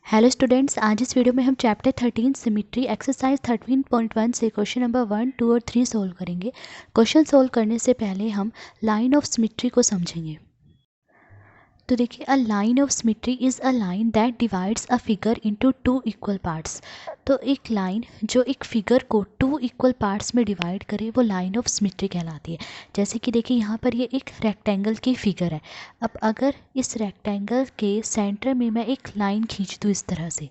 Hello students, आज इस video में हम चैप्टर 13 सिमेट्री एक्सरसाइज 13.1 से क्वेश्चन नंबर 1, 2 और 3 सोल्व करेंगे। क्वेश्चन सोल्व करने से पहले हम लाइन ऑफ सिमेट्री को समझेंगे। तो देखिए, a line of symmetry is a line that divides a figure into two equal parts. तो एक लाइन जो एक फिगर को टू इक्वल पार्ट्स में डिवाइड करे वो लाइन ऑफ सिमेट्री कहलाती है। जैसे कि देखिए, यहाँ पर ये एक रेक्टेंगल की फिगर है। अब अगर इस रेक्टेंगल के सेंटर में मैं एक लाइन खींच दूँ इस तरह से,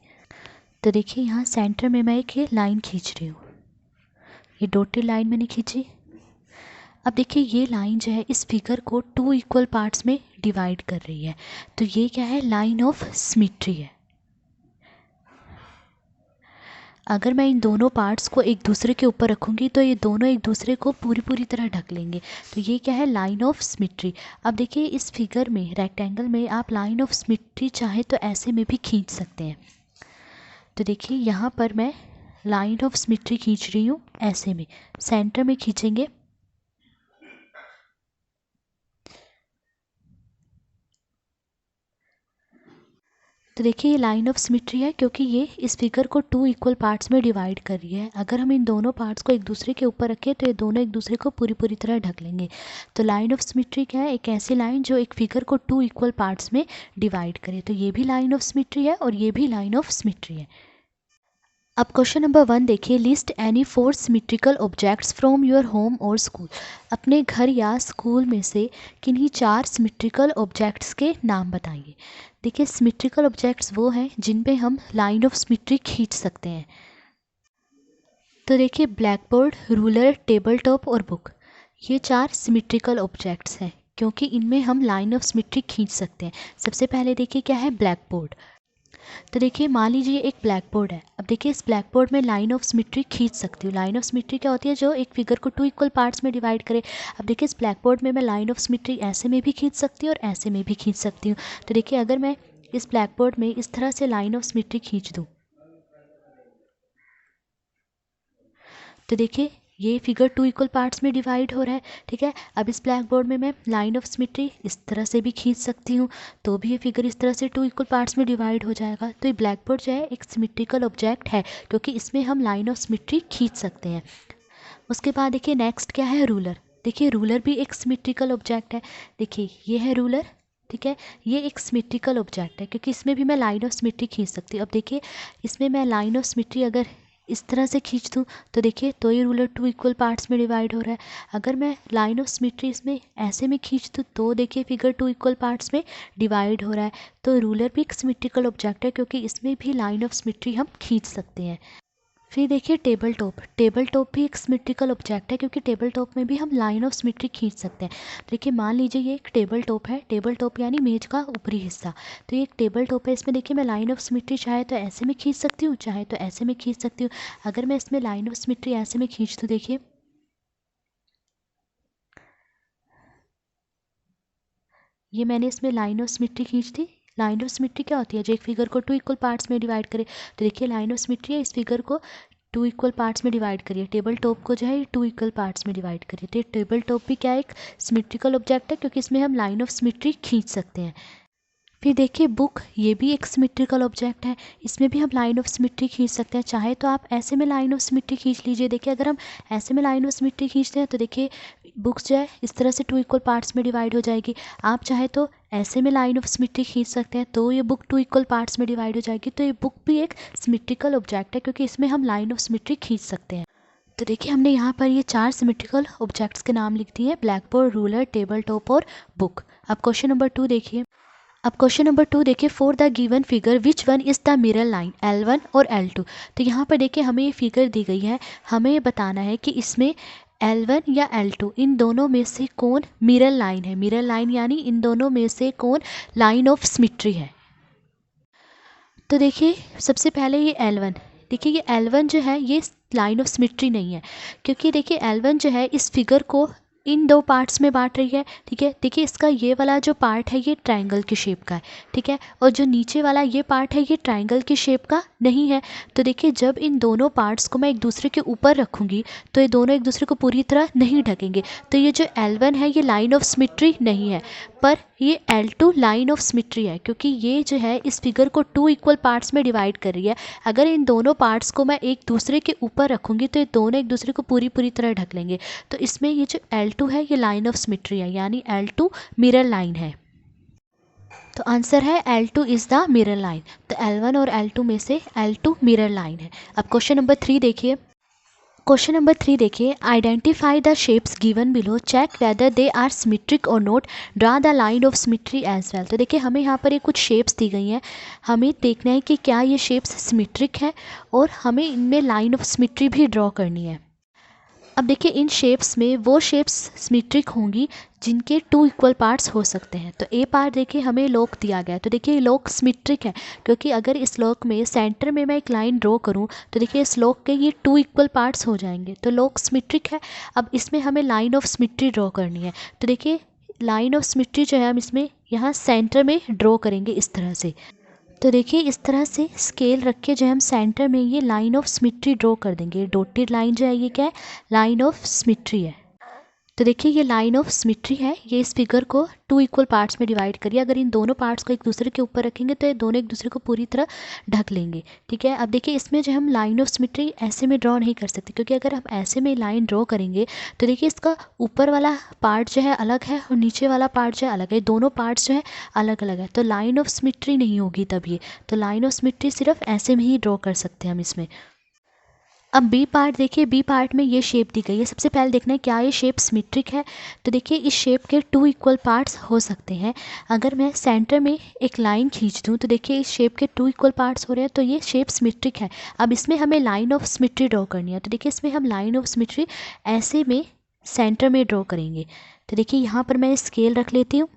तो देखिए यहाँ सेंटर में मैं एक ये लाइन खींच रही हूँ, ये डॉटेड लाइन मैंने खींची। अब देखिए ये लाइन जो है इस फिगर को टू इक्वल पार्ट्स में डिवाइड कर रही है, तो ये क्या है, लाइन ऑफ सिमेट्री है। अगर मैं इन दोनों पार्ट्स को एक दूसरे के ऊपर रखूँगी तो ये दोनों एक दूसरे को पूरी तरह ढक लेंगे, तो ये क्या है, लाइन ऑफ सिमेट्री। अब देखिए इस फिगर में, रेक्टेंगल में आप लाइन ऑफ सिमेट्री चाहे तो ऐसे में भी खींच सकते हैं। तो देखिए यहाँ पर मैं लाइन ऑफ सिमेट्री खींच रही हूँ, ऐसे में सेंटर में खींचेंगे। तो देखिए ये लाइन ऑफ सिमेट्री है क्योंकि ये इस फिगर को टू इक्वल पार्ट्स में डिवाइड कर रही है। अगर हम इन दोनों पार्ट्स को एक दूसरे के ऊपर रखें तो ये दोनों एक दूसरे को पूरी तरह ढक लेंगे। तो लाइन ऑफ सिमेट्री क्या है, एक ऐसी लाइन जो एक फिगर को टू इक्वल पार्ट्स में डिवाइड करे। तो ये भी लाइन ऑफ सिमेट्री है और ये भी लाइन ऑफ सिमेट्री है। अब क्वेश्चन नंबर 1 देखिए, list any 4 symmetrical objects from your home और स्कूल। अपने घर या स्कूल में से किन्हीं 4 सिमेट्रिकल ऑब्जेक्ट्स के नाम बताइए। देखिए सिमेट्रिकल ऑब्जेक्ट्स वो हैं जिन पे हम लाइन ऑफ सिमेट्री खींच सकते हैं। तो देखिए black board, ruler, table top और बुक, ये 4 सिमेट्रिकल ऑब्जेक्ट्स हैं क्योंकि इनमें हम लाइन ऑफ सिमेट्री खींच सकते हैं। सबसे पहले देखिए क्या है, ब्लैक बोर्ड। तो देखिए मान लीजिए एक ब्लैक बोर्ड है। अब देखिए इस ब्लैक बोर्ड में लाइन ऑफ सिमेट्री खींच सकती हूँ। लाइन ऑफ सिमेट्री क्या होती है, जो एक फिगर को टू इक्वल पार्ट्स में डिवाइड करे। अब देखिए इस ब्लैक बोर्ड में मैं लाइन ऑफ सिमेट्री ऐसे में भी खींच सकती हूँ और ऐसे में भी खींच सकती हूँ। तो देखिए अगर मैं इस ब्लैक बोर्ड में इस तरह से लाइन ऑफ सिमेट्री खींच दूँ तो देखिए ये फिगर टू इक्वल पार्ट्स में डिवाइड हो रहा है। ठीक है, अब इस ब्लैक बोर्ड में मैं लाइन ऑफ सिमेट्री इस तरह से भी खींच सकती हूँ, तो भी ये फिगर इस तरह से टू इक्वल पार्ट्स में डिवाइड हो जाएगा। तो ये ब्लैक बोर्ड जो है एक सिमेट्रिकल ऑब्जेक्ट है क्योंकि इसमें हम लाइन ऑफ सिमेट्री खींच सकते हैं। उसके बाद देखिए नेक्स्ट क्या है, रूलर। देखिए रूलर भी एक सिमेट्रिकल ऑब्जेक्ट है। देखिए ये है रूलर, ठीक है, ये एक सिमेट्रिकल ऑब्जेक्ट है क्योंकि इसमें भी मैं लाइन ऑफ सिमेट्री खींच सकती हूँ। अब देखिए इसमें मैं लाइन ऑफ सिमेट्री अगर इस तरह से खींच दूँ तो देखिए तो ये रूलर टू इक्वल पार्ट्स में डिवाइड हो रहा है। अगर मैं लाइन ऑफ सिमेट्री इसमें ऐसे में खींच दूँ तो देखिए फिगर टू इक्वल पार्ट्स में डिवाइड हो रहा है। तो रूलर भी एक सिमेट्रिकल ऑब्जेक्ट है क्योंकि इसमें भी लाइन ऑफ सिमेट्री हम खींच सकते हैं। फिर देखिए टेबल टॉप। टेबल टॉप भी एक सिमेट्रिकल ऑब्जेक्ट है क्योंकि टेबल टॉप में भी हम लाइन ऑफ सिमेट्री खींच सकते हैं। देखिए मान लीजिए ये एक टेबल टॉप है, टेबल टॉप यानी मेज का ऊपरी हिस्सा। तो ये एक टेबल टॉप है, इसमें देखिए मैं लाइन ऑफ सिमेट्री चाहे तो ऐसे में खींच सकती हूँ, चाहे तो ऐसे में खींच सकती हूँ। अगर मैं इसमें लाइन ऑफ सिमेट्री ऐसे में खींच दूँ, देखिए ये मैंने इसमें लाइन ऑफ सिमेट्री खींच दी। लाइन ऑफ सिमेट्री क्या होती है, जो एक फिगर को टू इक्वल पार्ट्स में डिवाइड करे। तो देखिए लाइन ऑफ सिमेट्री है, इस फिगर को टू इक्वल पार्ट्स में डिवाइड करिए। टेबल टॉप को जो है टू इक्वल पार्ट्स में डिवाइड करिए। तो टेबल टॉप भी क्या एक सिमेट्रिकल ऑब्जेक्ट है क्योंकि इसमें हम लाइन ऑफ सिमेट्री खींच सकते हैं। फिर देखिए बुक, ये भी एक सिमेट्रिकल ऑब्जेक्ट है, इसमें भी हम लाइन ऑफ सिमेट्री खींच सकते हैं। चाहे तो आप ऐसे में लाइन ऑफ सिमेट्री खींच लीजिए। देखिए अगर हम ऐसे में लाइन ऑफ सिमेट्री खींचते हैं तो देखिए बुक्स जो है इस तरह से टू इक्वल पार्ट्स में डिवाइड हो जाएगी। आप चाहे तो ऐसे में लाइन ऑफ सिमेट्री खींच सकते हैं तो ये बुक टू इक्वल पार्ट्स में डिवाइड हो जाएगी। तो ये बुक भी एक सिमेट्रिकल ऑब्जेक्ट है क्योंकि इसमें हम लाइन ऑफ सिमेट्री खींच सकते हैं। तो देखिए हमने यहाँ पर ये 4 सिमेट्रिकल ऑब्जेक्ट्स के नाम लिख दिए, black board, ruler, table top और बुक। अब क्वेश्चन नंबर 2 देखिए। अब क्वेश्चन नंबर 2 देखिए, for the given figure which one is the mirror line, L1 और L2। तो यहाँ पर देखिए हमें ये फिगर दी गई है, हमें बताना है कि इसमें L1 या L2 इन दोनों में से कौन मिरर लाइन है। मिरर लाइन यानी इन दोनों में से कौन लाइन ऑफ सिमेट्री है। तो देखिए सबसे पहले ये L1, देखिए ये L1 जो है ये लाइन ऑफ सिमेट्री नहीं है क्योंकि देखिए L1 जो है इस फिगर को इन दो पार्ट्स में बांट रही है। ठीक है, देखिए इसका ये वाला जो पार्ट है ये ट्रायंगल की शेप का है। ठीक है, और जो नीचे वाला ये पार्ट है ये ट्रायंगल की शेप का नहीं है। तो देखिए जब इन दोनों पार्ट्स को मैं एक दूसरे के ऊपर रखूँगी तो ये दोनों एक दूसरे को पूरी तरह नहीं ढकेंगे। तो ये जो L1 है ये लाइन ऑफ सिमेट्री नहीं है, पर ये L2 लाइन ऑफ सिमेट्री है, क्योंकि ये जो है इस फिगर को 2 इक्वल पार्ट्स में डिवाइड कर रही है। अगर इन दोनों पार्ट्स को मैं एक दूसरे के ऊपर रखूँगी तो ये दोनों एक दूसरे को पूरी तरह ढक लेंगे। तो इसमें ये जो L2 है ये लाइन ऑफ सिमेट्री है, यानी L2 मिरर लाइन है। तो आंसर है L2 is the mirror line. तो L1 और L2 में से L2 मिरर लाइन है। अब क्वेश्चन नंबर 3 देखिए। क्वेश्चन नंबर 3 देखिए, identify the shapes given below, check whether they are symmetric और not, draw the line of symmetry as well. तो देखिए हमें यहाँ पर ये कुछ शेप्स दी गई हैं, हमें देखना है कि क्या ये शेप्स सिमेट्रिक है और हमें इनमें लाइन ऑफ सिमेट्री भी ड्रॉ करनी है। अब देखिए इन शेप्स में वो शेप्स सिमेट्रिक होंगी जिनके 2 इक्वल पार्ट्स हो सकते हैं। तो ए पार्ट देखिए हमें लोक दिया गया है, तो देखिए लोक सिमेट्रिक है, क्योंकि अगर इस लोक में सेंटर में मैं एक लाइन ड्रॉ करूं तो देखिए इस लोक के ये 2 इक्वल पार्ट्स हो जाएंगे, तो लोक सिमेट्रिक है। अब इसमें हमें लाइन ऑफ सिमेट्री ड्रॉ करनी है। तो देखिए लाइन ऑफ सिमेट्री जो है हम इसमें यहाँ सेंटर में ड्रॉ करेंगे इस तरह से। तो देखिए इस तरह से स्केल रख के जो हम सेंटर में ये लाइन ऑफ सिमेट्री ड्रॉ कर देंगे। डॉटेड लाइन जो है ये क्या है, लाइन ऑफ सिमेट्री है। तो देखिए ये लाइन ऑफ सिमेट्री है, ये इस फिगर को 2 इक्वल पार्ट्स में डिवाइड करिए। अगर इन दोनों पार्ट्स को एक दूसरे के ऊपर रखेंगे तो ये दोनों एक दूसरे को पूरी तरह ढक लेंगे। ठीक है, अब देखिए इसमें जो हम लाइन ऑफ सिमेट्री ऐसे में ड्रॉ नहीं कर सकते, क्योंकि अगर हम ऐसे में लाइन ड्रॉ करेंगे तो देखिए इसका ऊपर वाला पार्ट जो है अलग है और नीचे वाला पार्ट जो है अलग है, दोनों पार्ट्स जो है अलग अलग है, तो लाइन ऑफ सिमेट्री नहीं होगी तब ये। तो लाइन ऑफ सिमेट्री सिर्फ ऐसे में ही ड्रॉ कर सकते हैं हम इसमें। अब बी पार्ट देखिए, बी पार्ट में ये शेप दी गई है। सबसे पहले देखना है क्या ये शेप सिमेट्रिक है। तो देखिए इस शेप के 2 इक्वल पार्ट्स हो सकते हैं। अगर मैं सेंटर में एक लाइन खींच दूँ तो देखिए इस शेप के 2 इक्वल पार्ट्स हो रहे हैं, तो ये शेप सिमेट्रिक है। अब इसमें हमें लाइन ऑफ सिमेट्री ड्रॉ करनी है। तो देखिए इसमें हम लाइन ऑफ सिमेट्री ऐसे में सेंटर में ड्रॉ करेंगे। तो देखिए यहाँ पर मैं स्केल रख लेती हूँ।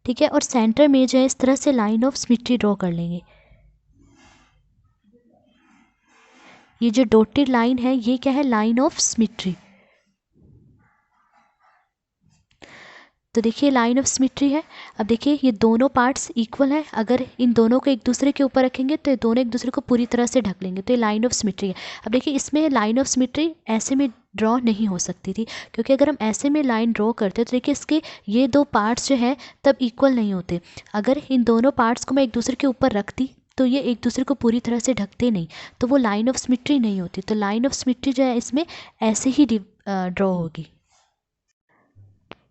ठीक है, और सेंटर में जो है इस तरह से लाइन ऑफ सिमेट्री ड्रॉ कर लेंगे। ये जो डॉटेड लाइन है ये क्या है, लाइन ऑफ सिमेट्री। तो देखिए लाइन ऑफ सिमेट्री है। अब देखिए ये दोनों पार्ट्स इक्वल हैं, अगर इन दोनों को एक दूसरे के ऊपर रखेंगे तो ये दोनों एक दूसरे को पूरी तरह से ढक लेंगे, तो ये लाइन ऑफ सिमेट्री है। अब देखिए इसमें लाइन ऑफ सिमेट्री ऐसे में ड्रॉ नहीं हो सकती थी, क्योंकि अगर हम ऐसे में लाइन ड्रॉ करते तो देखिए इसके ये 2 पार्ट्स जो है तब इक्वल नहीं होते। अगर इन दोनों पार्ट्स को मैं एक दूसरे के ऊपर रखती तो ये एक दूसरे को पूरी तरह से ढकते नहीं, तो वो लाइन ऑफ सिमेट्री नहीं होती। तो लाइन ऑफ सिमेट्री जो है इसमें ऐसे ही ड्रॉ होगी।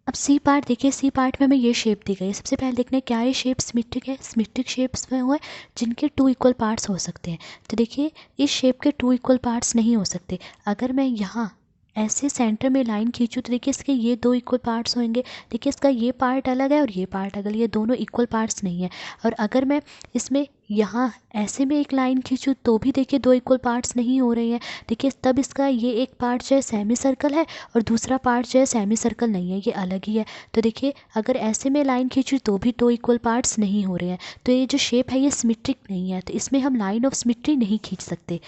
अब सी पार्ट देखिए, सी पार्ट में हमें ये शेप दी गई है। सबसे पहले देखना है क्या ये शेप सिमेट्रिक है। सिमेट्रिक शेप्स में हुआ है जिनके 2 इक्वल पार्ट्स हो सकते हैं। तो देखिए इस शेप के 2 इक्वल पार्ट्स नहीं हो सकते। अगर मैं यहाँ ऐसे सेंटर में लाइन खींचूँ तो देखिए इसके ये 2 इक्वल पार्ट्स होंगे। देखिए इसका ये पार्ट अलग है और ये पार्ट अलग, ये दोनों इक्वल पार्ट्स नहीं है। और अगर मैं इसमें यहाँ ऐसे में एक लाइन खींचूँ तो भी देखिए 2 इक्वल पार्ट्स नहीं हो रहे हैं। देखिए तब इसका ये एक पार्ट जो है सेमी सर्कल है और दूसरा पार्ट जो है सेमी सर्कल नहीं है, ये अलग ही है। तो देखिए अगर ऐसे में लाइन खींचूँ तो भी 2 इक्वल पार्ट्स नहीं हो रहे हैं, तो ये जो शेप है ये सिमेट्रिक नहीं है, तो इसमें हम लाइन ऑफ सिमेट्री नहीं खींच सकते।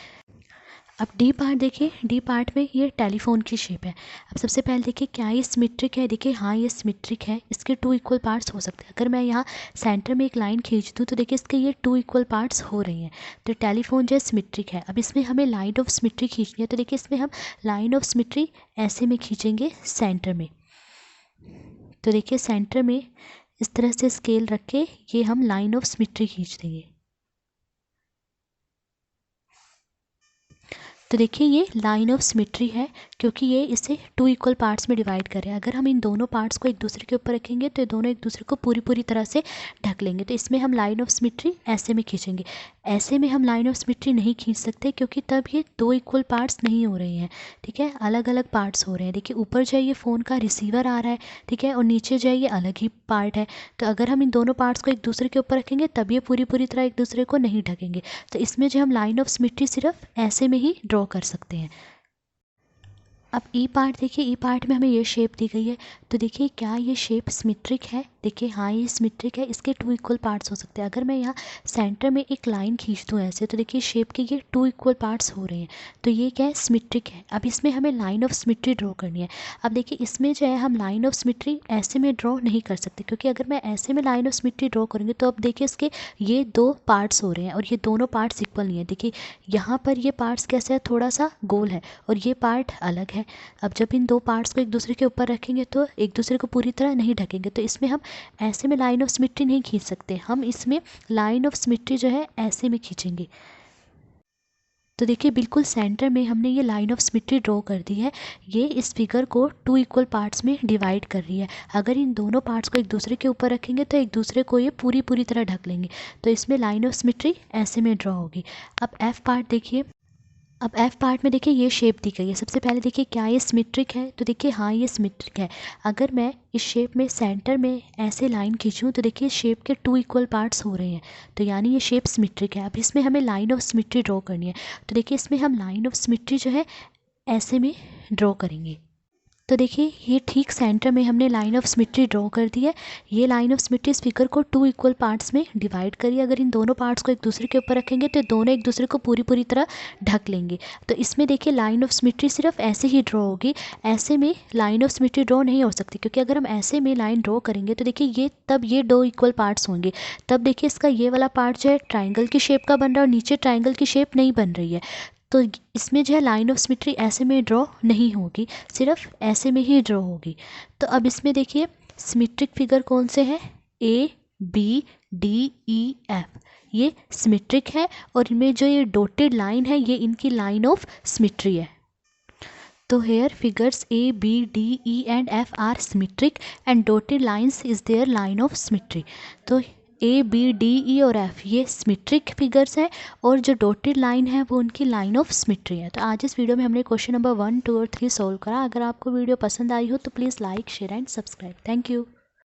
अब डी पार्ट देखिए, डी पार्ट में ये टेलीफोन की शेप है। अब सबसे पहले देखिए क्या ये सिमेट्रिक है। देखिए हाँ ये सिमेट्रिक है, इसके 2 इक्वल पार्ट्स हो सकते हैं। अगर मैं यहाँ सेंटर में एक लाइन खींच दूँ तो देखिए इसके ये 2 इक्वल पार्ट्स हो रही हैं, तो टेलीफोन जो है सिमेट्रिक है। अब इसमें हमें लाइन ऑफ सिमेट्री खींचनी है, तो देखिए इसमें हम लाइन ऑफ सिमेट्री ऐसे में खींचेंगे सेंटर में। तो देखिए सेंटर में इस तरह से स्केल रख के ये हम लाइन ऑफ सिमेट्री खींच देंगे। तो देखिए ये लाइन ऑफ सिमेट्री है, क्योंकि ये इसे 2 इक्वल पार्ट्स में डिवाइड कर रहे हैं। अगर हम इन दोनों पार्ट्स को एक दूसरे के ऊपर रखेंगे तो ये दोनों एक दूसरे को पूरी तरह से ढक लेंगे, तो इसमें हम लाइन ऑफ सिमेट्री ऐसे में खींचेंगे। ऐसे में हम लाइन ऑफ सिमेट्री नहीं खींच सकते, क्योंकि तब ये 2 इक्वल पार्ट्स नहीं हो रहे हैं। ठीक है, अलग अलग पार्ट्स हो रहे हैं। देखिए ऊपर जो है ये फ़ोन का रिसीवर आ रहा है, ठीक है, और नीचे जो है ये अलग ही पार्ट है। तो अगर हम इन दोनों पार्ट्स को एक दूसरे के ऊपर रखेंगे तब ये पूरी तरह एक दूसरे को नहीं ढकेंगे। तो इसमें जो हम लाइन ऑफ सिमेट्री सिर्फ ऐसे में ही ड्रॉ कर सकते हैं। अब ई पार्ट देखिए, ई पार्ट में हमें ये शेप दी गई है। तो देखिए क्या ये शेप सिमेट्रिक है। देखिए हाँ ये सिमेट्रिक है, इसके 2 इक्वल पार्ट्स हो सकते हैं। अगर मैं यहाँ सेंटर में एक लाइन खींच दूँ ऐसे, तो देखिए शेप के ये 2 इक्वल पार्ट्स हो रहे हैं, तो ये क्या है, सिमेट्रिक है। अब इसमें हमें लाइन ऑफ सिमेट्री ड्रॉ करनी है। अब देखिए इसमें जो है हम लाइन ऑफ सिमेट्री ऐसे में ड्रॉ नहीं कर सकते, क्योंकि अगर मैं ऐसे में लाइन ऑफ सिमेट्री ड्रॉ करूँगी तो अब देखिए इसके ये 2 पार्ट्स हो रहे हैं और ये दोनों पार्ट्स इक्वल नहीं है। देखिए यहाँ पर ये पार्ट्स कैसे है, थोड़ा सा गोल है और ये पार्ट अलग है। अब जब इन 2 पार्ट्स को एक दूसरे के ऊपर रखेंगे तो एक दूसरे को पूरी तरह नहीं ढकेंगे, तो इसमें हम ऐसे में लाइन ऑफ सिमेट्री नहीं खींच सकते। हम इसमें लाइन ऑफ सिमेट्री जो है ऐसे में खींचेंगे। तो देखिए बिल्कुल सेंटर में हमने ये लाइन ऑफ सिमेट्री ड्रॉ कर दी है। ये इस फिगर को 2 इक्वल पार्ट्स में डिवाइड कर रही है। अगर इन दोनों पार्ट्स को एक दूसरे के ऊपर रखेंगे तो एक दूसरे को ये पूरी तरह ढक लेंगे, तो इसमें लाइन ऑफ सिमेट्री ऐसे में ड्रॉ होगी। अब एफ पार्ट देखिए, अब एफ पार्ट में देखिए ये शेप दी गई है। सबसे पहले देखिए क्या ये सिमेट्रिक है, तो देखिए हाँ ये सिमेट्रिक है। अगर मैं इस शेप में सेंटर में ऐसे लाइन खींचूँ तो देखिए शेप के 2 इक्वल पार्ट्स हो रहे हैं, तो यानी ये शेप सिमेट्रिक है। अब इसमें हमें लाइन ऑफ सिमेट्री ड्रॉ करनी है, तो देखिए इसमें हम लाइन ऑफ सिमेट्री जो है ऐसे में ड्रॉ करेंगे। तो देखिए ये ठीक सेंटर में हमने लाइन ऑफ सिमेट्री ड्रॉ कर दी है। ये लाइन ऑफ सिमेट्री इस फिगर को 2 इक्वल पार्ट्स में डिवाइड करिए। अगर इन दोनों पार्ट्स को एक दूसरे के ऊपर रखेंगे तो दोनों एक दूसरे को पूरी तरह ढक लेंगे। तो इसमें देखिए लाइन ऑफ सिमेट्री सिर्फ ऐसे ही ड्रॉ होगी, ऐसे में लाइन ऑफ सिमेट्री ड्रॉ नहीं हो सकती, क्योंकि अगर हम ऐसे में लाइन ड्रॉ करेंगे तो देखिए ये तब ये 2 इक्वल पार्ट्स होंगे। तब देखिए इसका ये वाला पार्ट जो है ट्राइंगल की शेप का बन रहा है और नीचे ट्राइंगल की शेप नहीं बन रही है, तो इसमें जो है लाइन ऑफ सिमेट्री ऐसे में ड्रॉ नहीं होगी, सिर्फ ऐसे में ही ड्रॉ होगी। तो अब इसमें देखिए सिमेट्रिक फिगर कौन से हैं, A B D E F, ये सिमेट्रिक है और इनमें जो ये डॉटेड लाइन है ये इनकी लाइन ऑफ सिमेट्री है। तो here figures A B D E and F are symmetric and dotted lines is their line of symmetry. तो ए बी डी ई और एफ ये सिमेट्रिक फिगर्स है और जो डॉटेड लाइन है वो उनकी लाइन ऑफ सिमेट्री है। तो आज इस वीडियो में हमने क्वेश्चन नंबर 1, 2 और 3 सॉल्व करा। अगर आपको वीडियो पसंद आई हो तो please like, share and subscribe. Thank you.